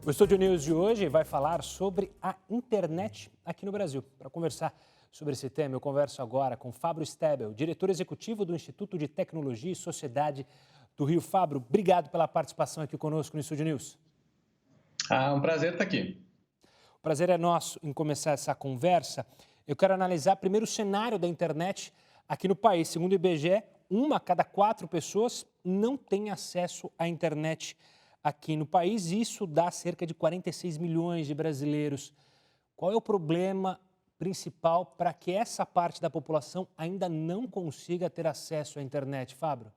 O Estúdio News de hoje vai falar sobre a internet aqui no Brasil. Para conversar sobre esse tema, eu converso agora com Fábio Stebel, diretor executivo do Instituto de Tecnologia e Sociedade do Rio. Fábio, obrigado pela participação aqui conosco no Estúdio News. Um prazer estar aqui. O prazer é nosso em começar essa conversa. Eu quero analisar primeiro o cenário da internet aqui no país. Segundo o IBGE, 1 a cada 4 pessoas não tem acesso à internet aqui no país. Isso dá cerca de 46 milhões de brasileiros. Qual é o problema principal para que essa parte da população ainda não consiga ter acesso à internet, Fábio?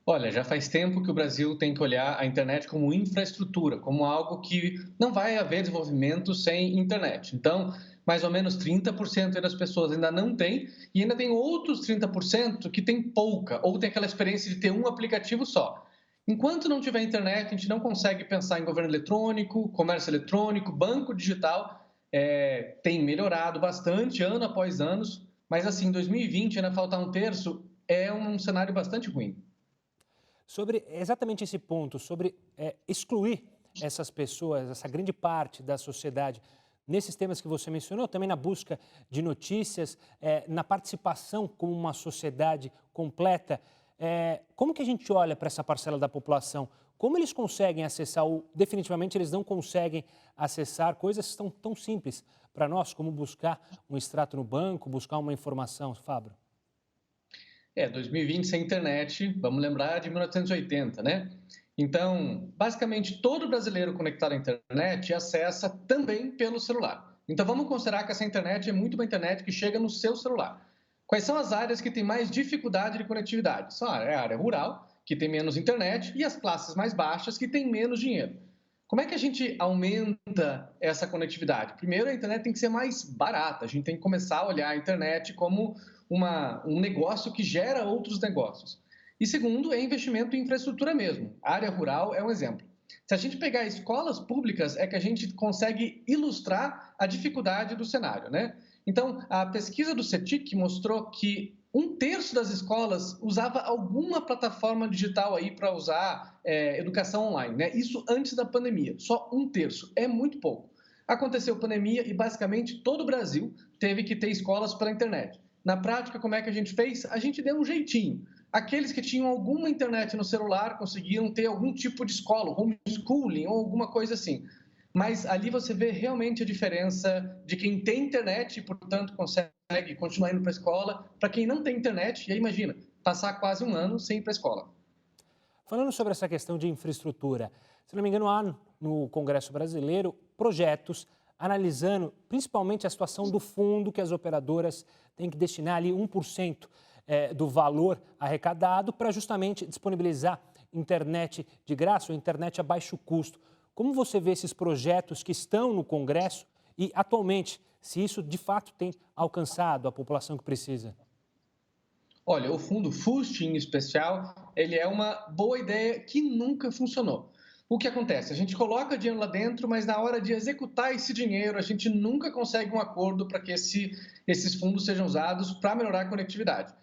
Olha, já faz tempo que o Brasil tem que olhar a internet como infraestrutura, como algo que não vai haver desenvolvimento sem internet. Então, mais ou menos 30% das pessoas ainda não têm, e ainda tem outros 30% que tem pouca, ou tem aquela experiência de ter um aplicativo só. Enquanto não tiver internet, a gente não consegue pensar em governo eletrônico, comércio eletrônico, banco digital. Tem melhorado bastante ano após ano, mas assim, em 2020 ainda faltar um terço é um cenário bastante ruim. Sobre exatamente esse ponto, sobre excluir essas pessoas, essa grande parte da sociedade, nesses temas que você mencionou, também na busca de notícias, na participação como uma sociedade completa, como que a gente olha para essa parcela da população? Como eles conseguem acessar, ou definitivamente eles não conseguem acessar coisas que estão tão simples para nós, como buscar um extrato no banco, buscar uma informação, Fábio? 2020 sem internet, vamos lembrar de 1980, né? Então, basicamente, todo brasileiro conectado à internet acessa também pelo celular. Então, vamos considerar que essa internet é muito uma internet que chega no seu celular. Quais são as áreas que têm mais dificuldade de conectividade? São a área rural, que tem menos internet, e as classes mais baixas, que têm menos dinheiro. Como é que a gente aumenta essa conectividade? Primeiro, a internet tem que ser mais barata. A gente tem que começar a olhar a internet como um negócio que gera outros negócios. E segundo, é investimento em infraestrutura mesmo. A área rural é um exemplo. Se a gente pegar escolas públicas, é que a gente consegue ilustrar a dificuldade do cenário, né? Então, a pesquisa do CETIC mostrou que um terço das escolas usava alguma plataforma digital aí para usar educação online, né? Isso antes da pandemia, só um terço, é muito pouco. Aconteceu a pandemia e basicamente todo o Brasil teve que ter escolas pela internet. Na prática, como é que a gente fez? A gente deu um jeitinho. Aqueles que tinham alguma internet no celular conseguiam ter algum tipo de escola, homeschooling ou alguma coisa assim. Mas ali você vê realmente a diferença de quem tem internet e, portanto, consegue continuar indo para a escola, para quem não tem internet, e aí imagina, passar quase um ano sem ir para a escola. Falando sobre essa questão de infraestrutura, se não me engano, há no Congresso Brasileiro projetos analisando principalmente a situação do fundo que as operadoras têm que destinar ali 1% do valor arrecadado para justamente disponibilizar internet de graça ou internet a baixo custo. Como você vê esses projetos que estão no Congresso e, atualmente, se isso de fato tem alcançado a população que precisa? Olha, o fundo FUST, em especial, ele é uma boa ideia que nunca funcionou. O que acontece? A gente coloca dinheiro lá dentro, mas na hora de executar esse dinheiro, a gente nunca consegue um acordo para que esses fundos sejam usados para melhorar a conectividade.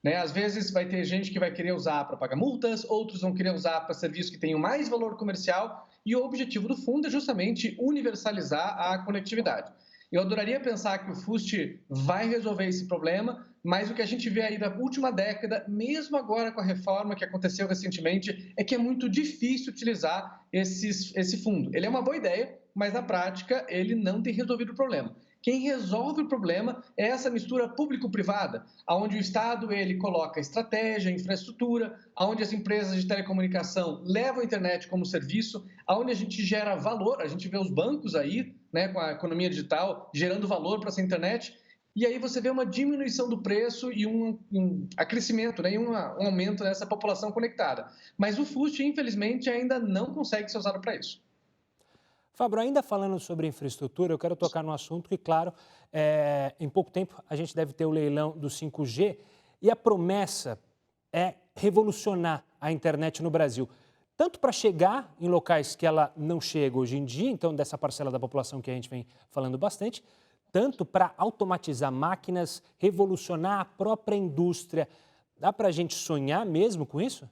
Né? Às vezes vai ter gente que vai querer usar para pagar multas, outros vão querer usar para serviços que tenham mais valor comercial, e o objetivo do fundo é justamente universalizar a conectividade. Eu adoraria pensar que o FUST vai resolver esse problema, mas o que a gente vê aí da última década, mesmo agora com a reforma que aconteceu recentemente, é que é muito difícil utilizar esse fundo. Ele é uma boa ideia, mas na prática ele não tem resolvido o problema. Quem resolve o problema é essa mistura público-privada, onde o Estado ele coloca estratégia, infraestrutura, onde as empresas de telecomunicação levam a internet como serviço, onde a gente gera valor, a gente vê os bancos aí, né, com a economia digital, gerando valor para essa internet, e aí você vê uma diminuição do preço e um acrescimento, né, e um aumento dessa população conectada. Mas o FUST, infelizmente, ainda não consegue ser usado para isso. Fábio, ainda falando sobre infraestrutura, eu quero tocar no assunto que, claro, em pouco tempo a gente deve ter o leilão do 5G e a promessa é revolucionar a internet no Brasil. Tanto para chegar em locais que ela não chega hoje em dia, então dessa parcela da população que a gente vem falando bastante, tanto para automatizar máquinas, revolucionar a própria indústria. Dá para a gente sonhar mesmo com isso?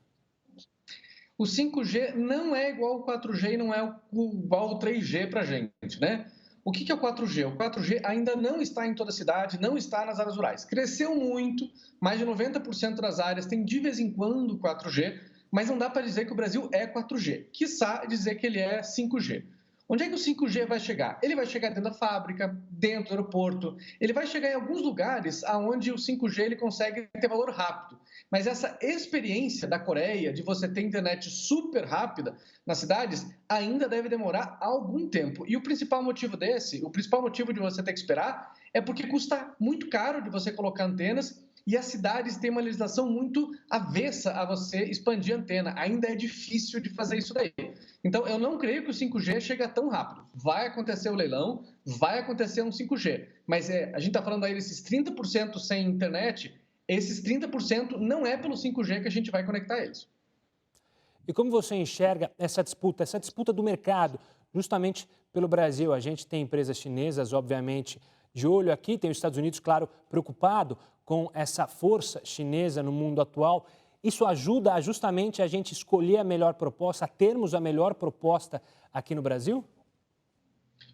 O 5G não é igual ao 4G e não é igual ao 3G para a gente, né? O que é o 4G? O 4G ainda não está em toda a cidade, não está nas áreas rurais. Cresceu muito, mais de 90% das áreas tem de vez em quando 4G, mas não dá para dizer que o Brasil é 4G, quiçá dizer que ele é 5G. Onde é que o 5G vai chegar? Ele vai chegar dentro da fábrica, dentro do aeroporto, ele vai chegar em alguns lugares onde o 5G ele consegue ter valor rápido. Mas essa experiência da Coreia de você ter internet super rápida nas cidades ainda deve demorar algum tempo. E o principal motivo o principal motivo de você ter que esperar é porque custa muito caro de você colocar antenas e as cidades têm uma legislação muito avessa a você expandir a antena. Ainda é difícil de fazer isso daí. Então, eu não creio que o 5G chegue tão rápido. Vai acontecer o leilão, vai acontecer um 5G. Mas a gente está falando aí desses 30% sem internet, esses 30% não é pelo 5G que a gente vai conectar eles. E como você enxerga essa disputa do mercado, justamente pelo Brasil? A gente tem empresas chinesas, obviamente, de olho aqui, tem os Estados Unidos, claro, preocupado com essa força chinesa no mundo atual. Isso ajuda justamente a gente escolher a melhor proposta, a termos a melhor proposta aqui no Brasil?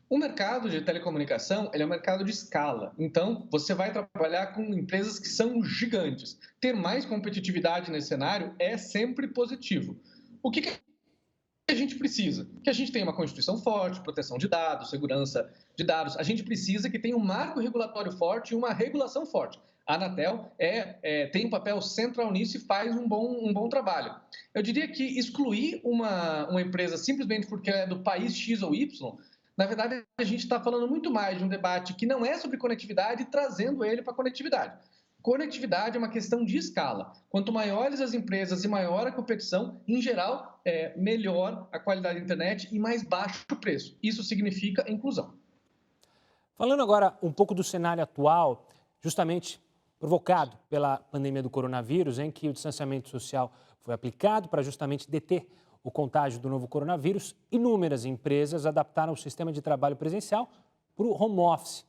O mercado de telecomunicação ele é um mercado de escala. Então, você vai trabalhar com empresas que são gigantes. Ter mais competitividade nesse cenário é sempre positivo. O que a gente precisa? Que a gente tenha uma Constituição forte, proteção de dados, segurança de dados. A gente precisa que tenha um marco regulatório forte e uma regulação forte. A Anatel tem um papel central nisso e faz um bom trabalho. Eu diria que excluir uma empresa simplesmente porque ela é do país X ou Y, na verdade, a gente está falando muito mais de um debate que não é sobre conectividade, trazendo ele para a conectividade. Conectividade é uma questão de escala. Quanto maiores as empresas e maior a competição, em geral, melhor a qualidade da internet e mais baixo o preço. Isso significa inclusão. Falando agora um pouco do cenário atual, justamente provocado pela pandemia do coronavírus, em que o distanciamento social foi aplicado para justamente deter o contágio do novo coronavírus, inúmeras empresas adaptaram o sistema de trabalho presencial para o home office.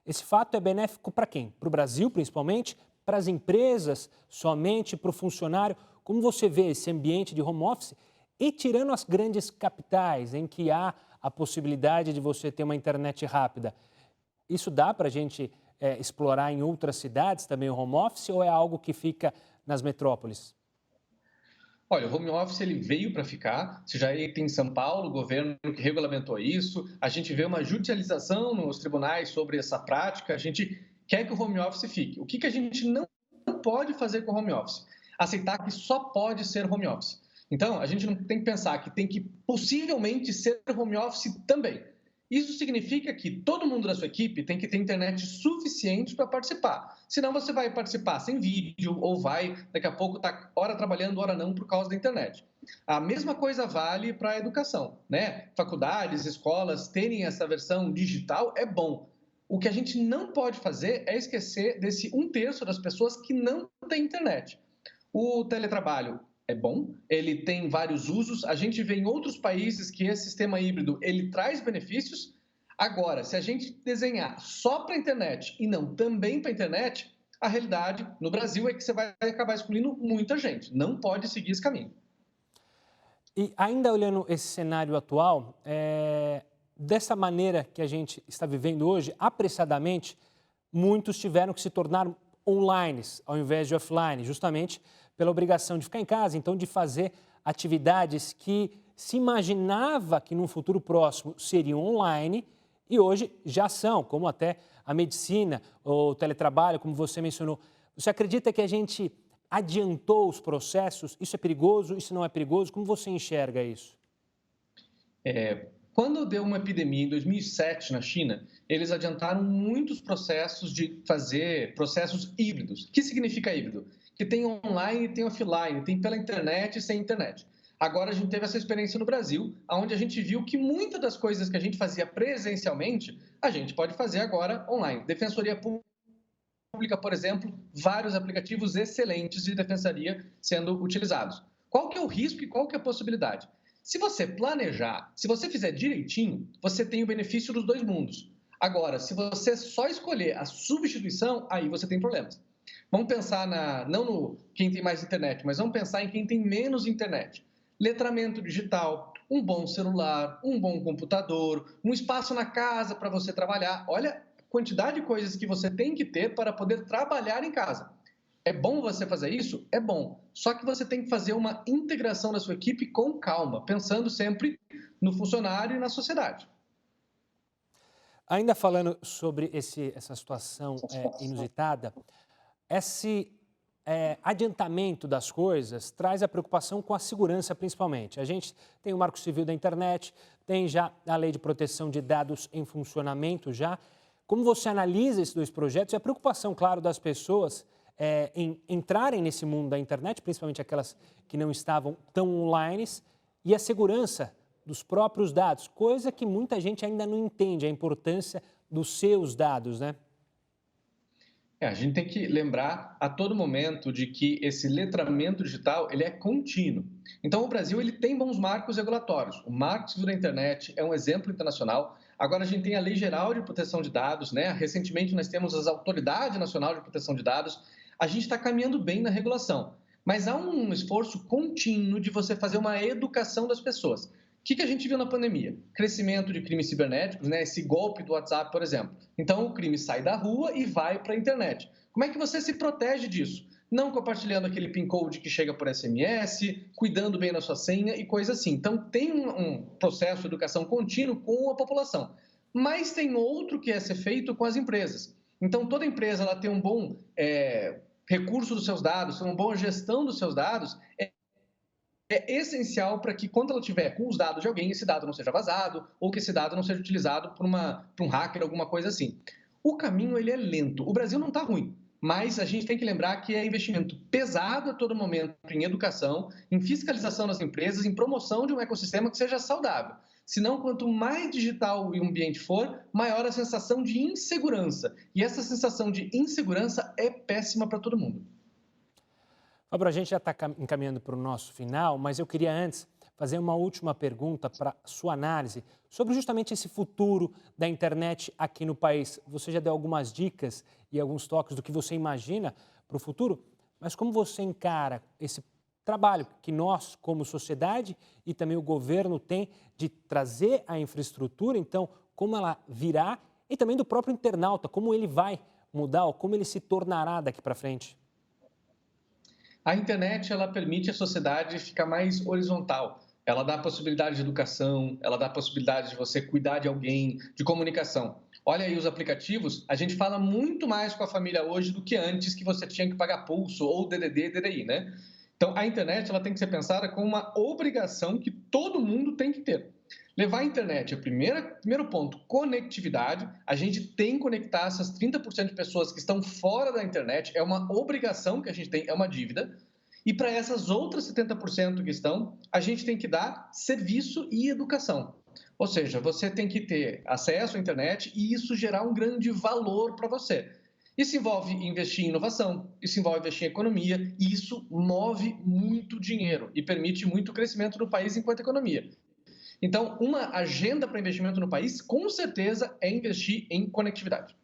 Esse fato é benéfico para quem? Para o Brasil, principalmente, para as empresas, somente para o funcionário. Como você vê esse ambiente de home office? E tirando as grandes capitais, em que há a possibilidade de você ter uma internet rápida, isso dá para a gente explorar em outras cidades também o home office ou é algo que fica nas metrópoles? Olha, o home office ele veio para ficar. Você já tem em São Paulo, o governo que regulamentou isso. A gente vê uma judicialização nos tribunais sobre essa prática. A gente quer que o home office fique. O que a gente não pode fazer com o home office? Aceitar que só pode ser home office. Então, a gente não tem que pensar que tem que possivelmente ser home office também. Isso significa que todo mundo da sua equipe tem que ter internet suficiente para participar. Senão você vai participar sem vídeo ou vai, daqui a pouco, estar hora trabalhando, hora não, por causa da internet. A mesma coisa vale para a educação, né? Faculdades, escolas terem essa versão digital é bom. O que a gente não pode fazer é esquecer desse 1/3 das pessoas que não têm internet. O teletrabalho é bom, ele tem vários usos. A gente vê em outros países que esse sistema híbrido ele traz benefícios. Agora, se a gente desenhar só para a internet e não também para a internet, a realidade no Brasil é que você vai acabar excluindo muita gente. Não pode seguir esse caminho. E ainda olhando esse cenário atual, dessa maneira que a gente está vivendo hoje, apressadamente, muitos tiveram que se tornar online ao invés de offline, justamente pela obrigação de ficar em casa, então de fazer atividades que se imaginava que num futuro próximo seriam online e hoje já são, como até a medicina, o teletrabalho, como você mencionou. Você acredita que a gente adiantou os processos? Isso é perigoso? Isso não é perigoso? Como você enxerga isso? Quando deu uma epidemia em 2007 na China, eles adiantaram muitos processos de fazer processos híbridos. O que significa híbrido? Que tem online e tem offline, tem pela internet e sem internet. Agora a gente teve essa experiência no Brasil, onde a gente viu que muitas das coisas que a gente fazia presencialmente, a gente pode fazer agora online. Defensoria Pública, por exemplo, vários aplicativos excelentes de defensoria sendo utilizados. Qual que é o risco e qual que é a possibilidade? Se você planejar, se você fizer direitinho, você tem o benefício dos dois mundos. Agora, se você só escolher a substituição, aí você tem problemas. Vamos pensar não no quem tem mais internet, mas vamos pensar em quem tem menos internet. letramento digital, um bom celular, um bom computador, um espaço na casa para você trabalhar. Olha a quantidade de coisas que você tem que ter para poder trabalhar em casa. É bom você fazer isso? É bom. Só que você tem que fazer uma integração da sua equipe com calma, pensando sempre no funcionário e na sociedade. Ainda falando sobre essa situação inusitada, esse adiantamento das coisas traz a preocupação com a segurança, principalmente. A gente tem o Marco Civil da Internet, tem já a Lei de Proteção de Dados em funcionamento já. Como você analisa esses dois projetos e a preocupação, claro, das pessoas em entrarem nesse mundo da internet, principalmente aquelas que não estavam tão online, e a segurança dos próprios dados, coisa que muita gente ainda não entende, a importância dos seus dados, né? A gente tem que lembrar a todo momento de que esse letramento digital ele é contínuo. Então, o Brasil ele tem bons marcos regulatórios. O Marco Civil da Internet é um exemplo internacional. Agora, a gente tem a Lei Geral de Proteção de Dados, né? Recentemente, nós temos as Autoridade Nacional de Proteção de Dados. A gente está caminhando bem na regulação, mas há um esforço contínuo de você fazer uma educação das pessoas. O que a gente viu na pandemia? Crescimento de crimes cibernéticos, né? Esse golpe do WhatsApp, por exemplo. Então, o crime sai da rua e vai para a internet. Como é que você se protege disso? Não compartilhando aquele PIN code que chega por SMS, cuidando bem da sua senha e coisa assim. Então, tem um processo de educação contínuo com a população. Mas tem outro que é ser feito com as empresas. Então, toda empresa ela tem um bom recurso dos seus dados, uma boa gestão dos seus dados, é essencial para que, quando ela tiver com os dados de alguém, esse dado não seja vazado ou que esse dado não seja utilizado por um hacker, alguma coisa assim. O caminho ele é lento. O Brasil não está ruim, mas a gente tem que lembrar que é investimento pesado a todo momento em educação, em fiscalização das empresas, em promoção de um ecossistema que seja saudável. Senão, quanto mais digital o ambiente for, maior a sensação de insegurança. E essa sensação de insegurança é péssima para todo mundo. Fábio, a gente já está encaminhando para o nosso final, mas eu queria antes fazer uma última pergunta para sua análise sobre justamente esse futuro da internet aqui no país. Você já deu algumas dicas e alguns toques do que você imagina para o futuro, mas como você encara esse trabalho que nós, como sociedade e também o governo tem de trazer a infraestrutura, então como ela virá e também do próprio internauta, como ele vai mudar ou como ele se tornará daqui para frente? A internet ela permite a sociedade ficar mais horizontal. Ela dá a possibilidade de educação, ela dá a possibilidade de você cuidar de alguém, de comunicação. Olha aí os aplicativos, a gente fala muito mais com a família hoje do que antes, que você tinha que pagar pulso ou DDD, DDI, né? Então, a internet ela tem que ser pensada como uma obrigação que todo mundo tem que ter. Levar a internet é o primeiro ponto, conectividade. A gente tem que conectar essas 30% de pessoas que estão fora da internet, é uma obrigação que a gente tem, é uma dívida. E para essas outras 70% que estão, a gente tem que dar serviço e educação. Ou seja, você tem que ter acesso à internet e isso gerar um grande valor para você. Isso envolve investir em inovação, isso envolve investir em economia e isso move muito dinheiro e permite muito crescimento do país enquanto economia. Então, uma agenda para investimento no país, com certeza, é investir em conectividade.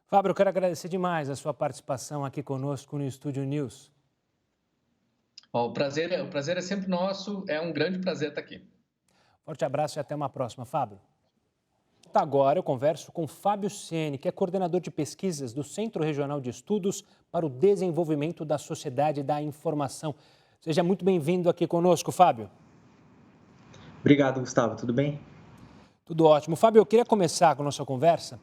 Fábio, eu quero agradecer demais a sua participação aqui conosco no Estúdio News. O prazer é sempre nosso, é um grande prazer estar aqui. Forte abraço e até uma próxima, Fábio. Agora eu converso com Fábio Siene, que é coordenador de pesquisas do Centro Regional de Estudos para o Desenvolvimento da Sociedade da Informação. Seja muito bem-vindo aqui conosco, Fábio. Obrigado, Gustavo. Tudo bem? Tudo ótimo. Fábio, eu queria começar com a nossa conversa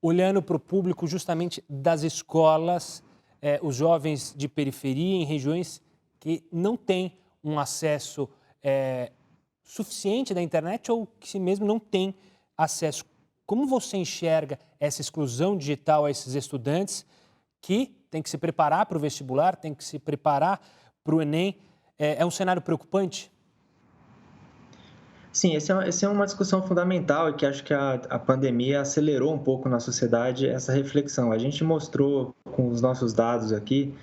olhando para o público justamente das escolas, os jovens de periferia em regiões que não têm um acesso suficiente da internet ou que mesmo não têm acesso. Como você enxerga essa exclusão digital a esses estudantes que têm que se preparar para o vestibular, têm que se preparar para o Enem? É um cenário preocupante? Sim, essa é uma discussão fundamental e que acho que a pandemia acelerou um pouco na sociedade essa reflexão. A gente mostrou com os nossos dados aqui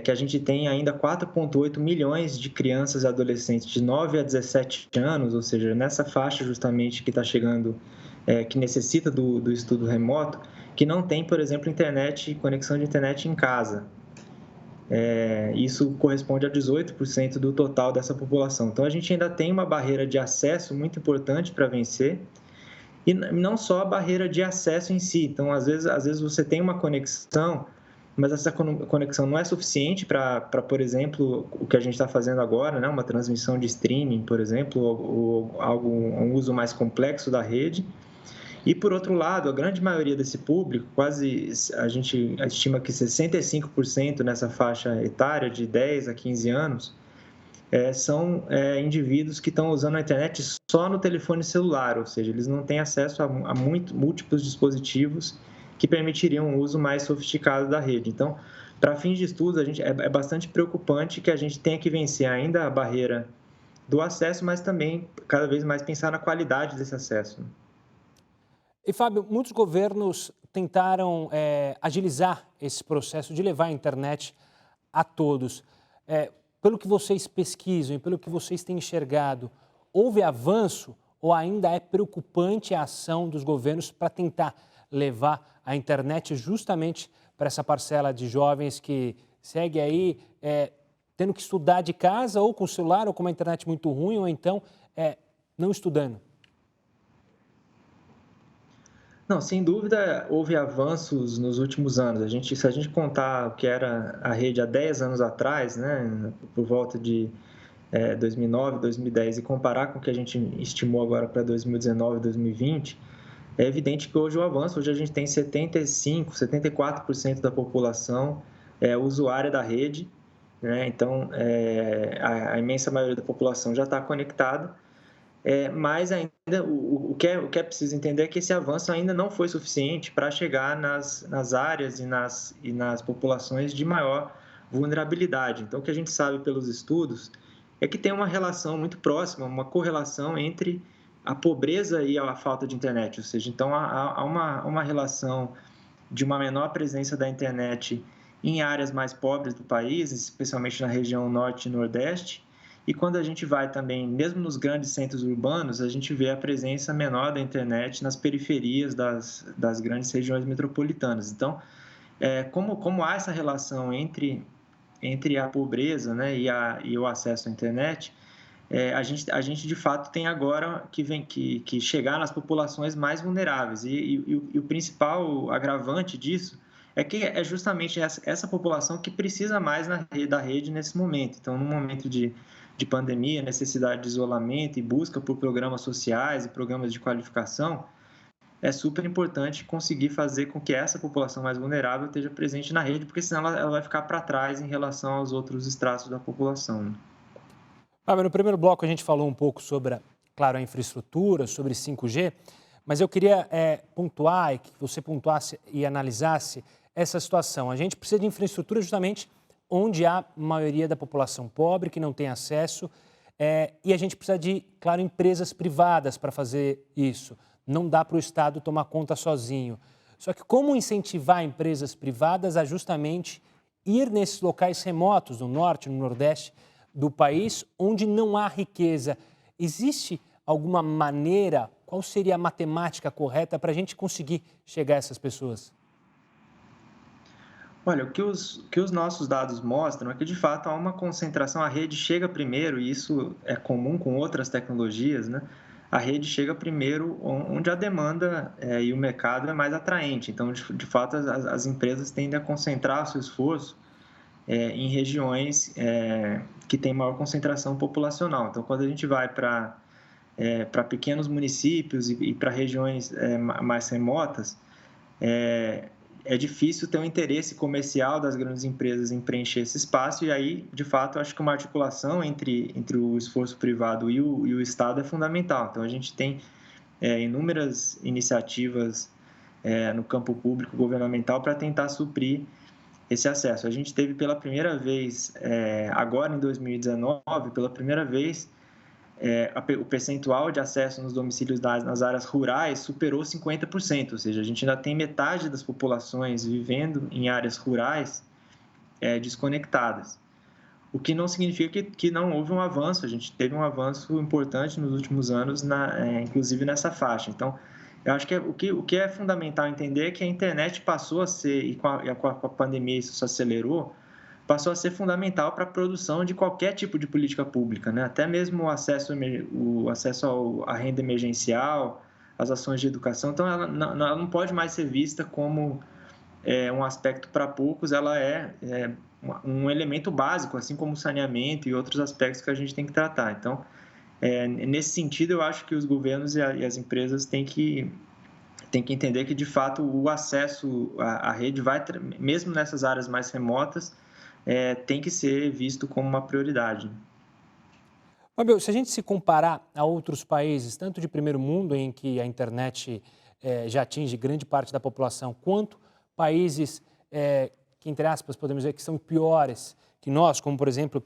que a gente tem ainda 4,8 milhões de crianças e adolescentes de 9 a 17 anos, ou seja, nessa faixa justamente que está chegando, que necessita do estudo remoto, que não tem, por exemplo, conexão de internet em casa. Isso corresponde a 18% do total dessa população. Então, a gente ainda tem uma barreira de acesso muito importante para vencer, e não só a barreira de acesso em si. Então, às vezes você tem uma conexão, mas essa conexão não é suficiente para, por exemplo, o que a gente está fazendo agora, né? Uma transmissão de streaming, por exemplo, ou um uso mais complexo da rede. E, por outro lado, a grande maioria desse público, a gente estima que 65% nessa faixa etária de 10 a 15 anos, são indivíduos que estão usando a internet só no telefone celular, ou seja, eles não têm acesso a múltiplos dispositivos que permitiriam um uso mais sofisticado da rede. Então, para fins de estudo, é bastante preocupante que a gente tenha que vencer ainda a barreira do acesso, mas também cada vez mais pensar na qualidade desse acesso. E, Fábio, muitos governos tentaram agilizar esse processo de levar a internet a todos. Pelo que vocês pesquisam e pelo que vocês têm enxergado, houve avanço ou ainda é preocupante a ação dos governos para tentar levar a internet justamente para essa parcela de jovens que segue aí tendo que estudar de casa ou com o celular ou com uma internet muito ruim ou então não estudando? Não, sem dúvida houve avanços nos últimos anos. Se a gente contar o que era a rede há 10 anos atrás, né, por volta de 2009, 2010, e comparar com o que a gente estimou agora para 2019, 2020, é evidente que hoje o avanço, hoje a gente tem 75%, 74% da população usuária da rede, né? Então, a imensa maioria da população já está conectada. Mas ainda o que é preciso entender é que esse avanço ainda não foi suficiente para chegar nas áreas e nas populações de maior vulnerabilidade. Então, o que a gente sabe pelos estudos é que tem uma relação muito próxima, uma correlação entre a pobreza e a falta de internet, ou seja, então há uma relação de uma menor presença da internet em áreas mais pobres do país, especialmente na região norte e nordeste. E quando a gente vai também, mesmo nos grandes centros urbanos, a gente vê a presença menor da internet nas periferias das grandes regiões metropolitanas. Então, como há essa relação entre a pobreza, né, e o acesso à internet, a gente de fato tem agora que chegar nas populações mais vulneráveis. E o principal agravante disso é que é justamente essa população que precisa mais da rede nesse momento. Então, no momento de pandemia, necessidade de isolamento e busca por programas sociais e programas de qualificação, é super importante conseguir fazer com que essa população mais vulnerável esteja presente na rede, porque senão ela vai ficar para trás em relação aos outros estratos da população. No primeiro bloco a gente falou um pouco sobre, claro, a infraestrutura, sobre 5G, mas eu queria pontuar e que você pontuasse e analisasse essa situação. A gente precisa de infraestrutura justamente onde há maioria da população pobre, que não tem acesso, e a gente precisa de, claro, empresas privadas para fazer isso. Não dá para o Estado tomar conta sozinho. Só que como incentivar empresas privadas a justamente ir nesses locais remotos, no norte, no nordeste do país, onde não há riqueza? Existe alguma maneira, qual seria a matemática correta para a gente conseguir chegar a essas pessoas? Olha, o que os nossos dados mostram é que, de fato, há uma concentração, a rede chega primeiro, e isso é comum com outras tecnologias, né? A rede chega primeiro onde a demanda e o mercado é mais atraente. Então, de fato, as empresas tendem a concentrar o seu esforço em regiões que têm maior concentração populacional. Então, quando a gente vai para pequenos municípios e para regiões mais remotas, é difícil ter um interesse comercial das grandes empresas em preencher esse espaço, e aí, de fato, acho que uma articulação entre o esforço privado e o Estado é fundamental. Então, a gente tem inúmeras iniciativas no campo público governamental para tentar suprir esse acesso. A gente teve pela primeira vez, agora em 2019, pela primeira vez, o percentual de acesso nos domicílios nas áreas rurais superou 50%, ou seja, a gente ainda tem metade das populações vivendo em áreas rurais desconectadas. O que não significa que não houve um avanço, a gente teve um avanço importante nos últimos anos, inclusive nessa faixa. Então, eu acho que o que é fundamental entender é que a internet passou a ser, e com a pandemia isso se acelerou, passou a ser fundamental para a produção de qualquer tipo de política pública, né? Até mesmo o acesso à renda emergencial, às ações de educação. Então, ela não pode mais ser vista como um aspecto para poucos, ela é um elemento básico, assim como o saneamento e outros aspectos que a gente tem que tratar. Então, nesse sentido, eu acho que os governos e as empresas têm que entender que, de fato, o acesso à rede vai, mesmo nessas áreas mais remotas, tem que ser visto como uma prioridade. Fábio, se a gente se comparar a outros países, tanto de primeiro mundo, em que a internet já atinge grande parte da população, quanto países que, entre aspas, podemos dizer que são piores que nós, como, por exemplo,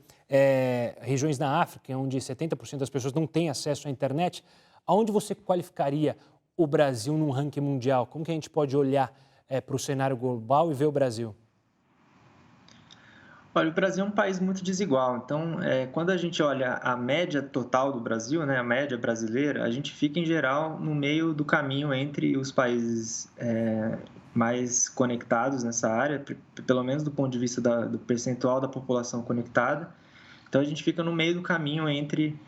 regiões na África, onde 70% das pessoas não têm acesso à internet, aonde você qualificaria o Brasil num ranking mundial? Como que a gente pode olhar para o cenário global e ver o Brasil? Olha, o Brasil é um país muito desigual, então, quando a gente olha a média total do Brasil, né, a média brasileira, a gente fica, em geral, no meio do caminho entre os países mais conectados nessa área, pelo menos do ponto de vista do percentual da população conectada. Então, a gente fica no meio do caminho entre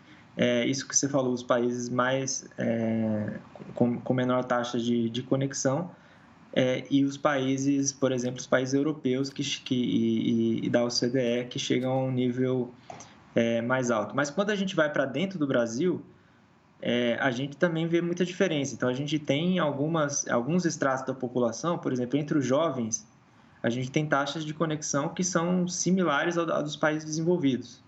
isso que você falou, os países mais com menor taxa de conexão, e os países, por exemplo, os países europeus e da OCDE que chegam a um nível mais alto. Mas quando a gente vai para dentro do Brasil, a gente também vê muita diferença. Então, a gente tem alguns estratos da população, por exemplo, entre os jovens, a gente tem taxas de conexão que são similares a dos países desenvolvidos.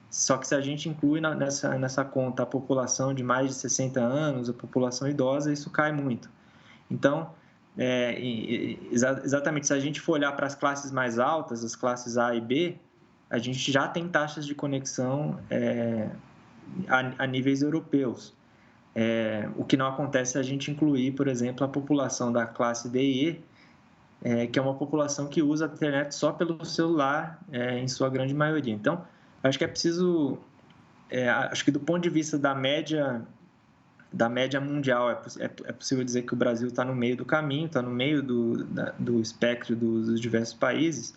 Só que se a gente inclui nessa conta a população de mais de 60 anos, a população idosa, isso cai muito. Então, exatamente, se a gente for olhar para as classes mais altas, as classes A e B, a gente já tem taxas de conexão a níveis europeus. O que não acontece se a gente incluir, por exemplo, a população da classe D e E, que é uma população que usa a internet só pelo celular, em sua grande maioria. Então, acho que é preciso, acho que do ponto de vista da média mundial, é possível dizer que o Brasil está no meio do caminho, está no meio do espectro dos diversos países,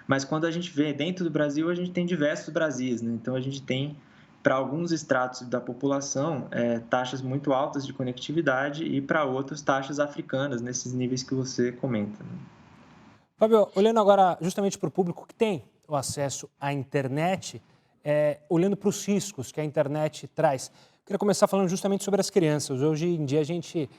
mas quando a gente vê dentro do Brasil, a gente tem diversos Brasis, né? Então, a gente tem, para alguns estratos da população, taxas muito altas de conectividade e, para outros, taxas africanas, nesses níveis que você comenta, né? Fábio, olhando agora justamente para o público que tem o acesso à internet, olhando para os riscos que a internet traz, queria começar falando justamente sobre as crianças. Hoje em dia a gente,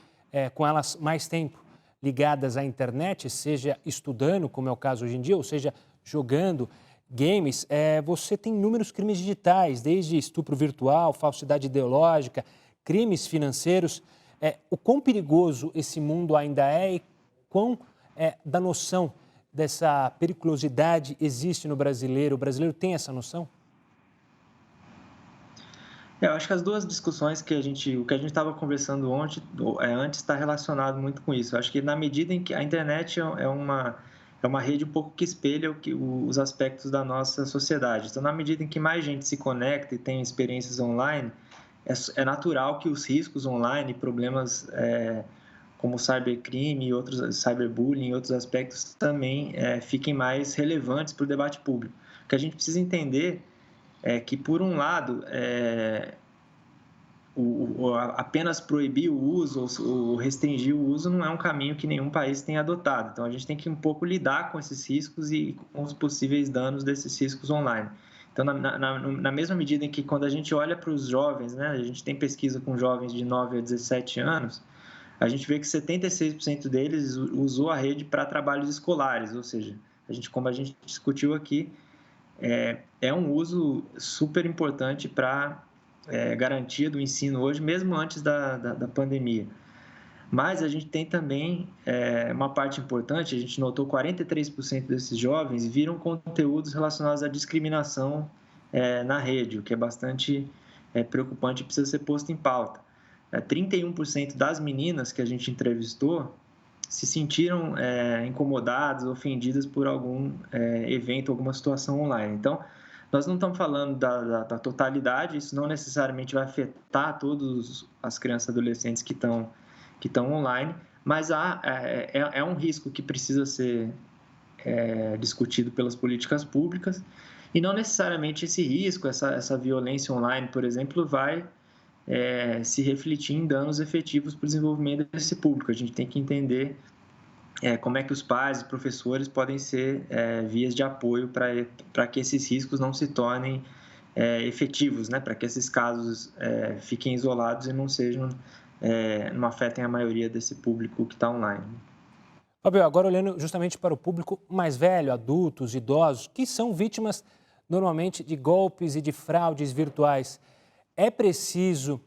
com elas mais tempo ligadas à internet, seja estudando, como é o caso hoje em dia, ou seja, jogando games, você tem inúmeros crimes digitais, desde estupro virtual, falsidade ideológica, crimes financeiros. O quão perigoso esse mundo ainda é e quão da noção dessa periculosidade existe no brasileiro? O brasileiro tem essa noção? Eu acho que as duas discussões o que a gente estava conversando antes está relacionado muito com isso. Eu acho que na medida em que a internet é uma rede um pouco que espelha os aspectos da nossa sociedade. Então, na medida em que mais gente se conecta e tem experiências online, é natural que os riscos online, problemas como cybercrime, cyberbullying e outros aspectos também fiquem mais relevantes para o debate público. O que a gente precisa entender é que, por um lado, apenas proibir o uso ou restringir o uso não é um caminho que nenhum país tem adotado. Então, a gente tem que um pouco lidar com esses riscos e com os possíveis danos desses riscos online. Então, na mesma medida em que, quando a gente olha para os jovens, né, a gente tem pesquisa com jovens de 9 a 17 anos, a gente vê que 76% deles usou a rede para trabalhos escolares, ou seja, como a gente discutiu aqui, é um uso super importante para garantia do ensino hoje, mesmo antes da pandemia. Mas a gente tem também uma parte importante, a gente notou 43% desses jovens viram conteúdos relacionados à discriminação na rede, o que é bastante preocupante e precisa ser posto em pauta. 31% das meninas que a gente entrevistou se sentiram incomodadas, ofendidas por algum evento, alguma situação online. Então, nós não estamos falando da totalidade, isso não necessariamente vai afetar todas as crianças e adolescentes que estão online, mas é um risco que precisa ser discutido pelas políticas públicas, e não necessariamente esse risco, essa violência online, por exemplo, vai se refletir em danos efetivos para o desenvolvimento desse público. A gente tem que entender como é que os pais e professores podem ser vias de apoio para que esses riscos não se tornem efetivos, né? Para que esses casos fiquem isolados e não afetem a maioria desse público que está online. Fábio, agora olhando justamente para o público mais velho, adultos, idosos, que são vítimas normalmente de golpes e de fraudes virtuais, é preciso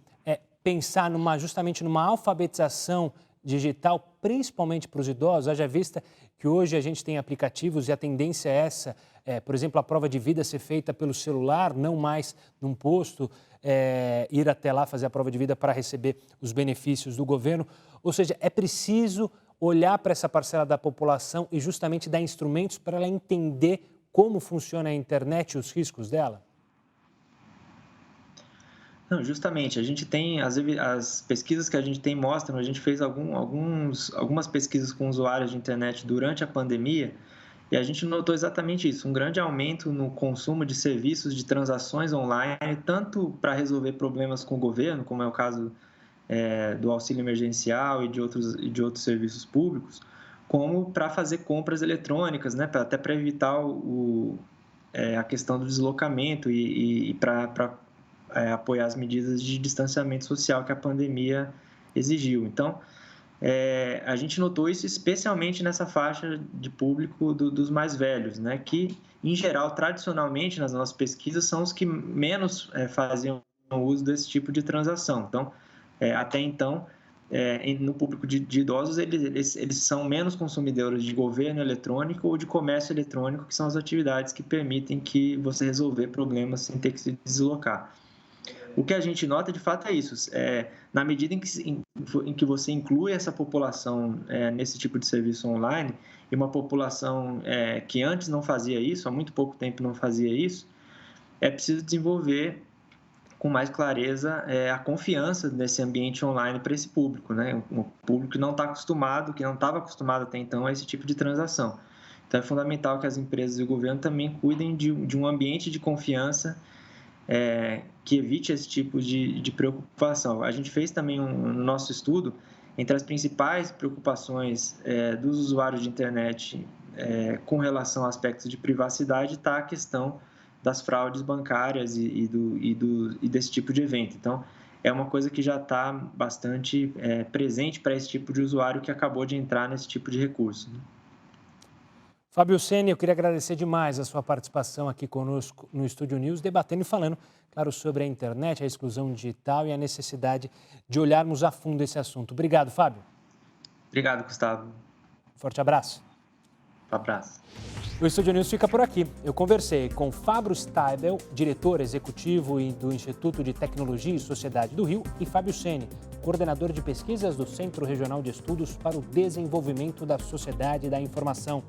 pensar justamente numa alfabetização digital, principalmente para os idosos, haja vista que hoje a gente tem aplicativos e a tendência é essa, por exemplo, a prova de vida ser feita pelo celular, não mais num posto, ir até lá fazer a prova de vida para receber os benefícios do governo. Ou seja, é preciso olhar para essa parcela da população e justamente dar instrumentos para ela entender como funciona a internet e os riscos dela? Não, justamente, a gente tem, as pesquisas que a gente tem mostram, a gente fez algumas pesquisas com usuários de internet durante a pandemia e a gente notou exatamente isso, um grande aumento no consumo de serviços de transações online, tanto para resolver problemas com o governo, como é o caso do auxílio emergencial e de outros serviços públicos, como para fazer compras eletrônicas, né, até para evitar a questão do deslocamento e para apoiar as medidas de distanciamento social que a pandemia exigiu. Então, a gente notou isso especialmente nessa faixa de público dos mais velhos, né, que, em geral, tradicionalmente, nas nossas pesquisas, são os que menos faziam uso desse tipo de transação. Então, até então, no público de idosos, eles são menos consumidores de governo eletrônico ou de comércio eletrônico, que são as atividades que permitem que você resolver problemas sem ter que se deslocar. O que a gente nota, de fato, é isso. Na medida em que você inclui essa população nesse tipo de serviço online, e uma população que antes não fazia isso, há muito pouco tempo não fazia isso, é preciso desenvolver com mais clareza a confiança nesse ambiente online para esse público, né? Um público que não está acostumado, que não estava acostumado até então a esse tipo de transação. Então, é fundamental que as empresas e o governo também cuidem de um ambiente de confiança que evite esse tipo de preocupação. A gente fez também no nosso estudo, entre as principais preocupações dos usuários de internet com relação a aspectos de privacidade está a questão das fraudes bancárias e desse tipo de evento. Então, é uma coisa que já está bastante presente para esse tipo de usuário que acabou de entrar nesse tipo de recurso, né? Fábio Ceni, eu queria agradecer demais a sua participação aqui conosco no Estúdio News, debatendo e falando, claro, sobre a internet, a exclusão digital e a necessidade de olharmos a fundo esse assunto. Obrigado, Fábio. Obrigado, Gustavo. Forte abraço. Um abraço. O Estúdio News fica por aqui. Eu conversei com Fábio Steibel, diretor executivo do Instituto de Tecnologia e Sociedade do Rio, e Fábio Ceni, coordenador de pesquisas do Centro Regional de Estudos para o Desenvolvimento da Sociedade da Informação.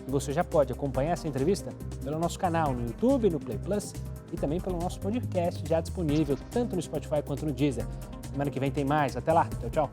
E você já pode acompanhar essa entrevista pelo nosso canal no YouTube, no Play Plus e também pelo nosso podcast já disponível tanto no Spotify quanto no Deezer. Semana que vem tem mais. Até lá. Tchau, tchau.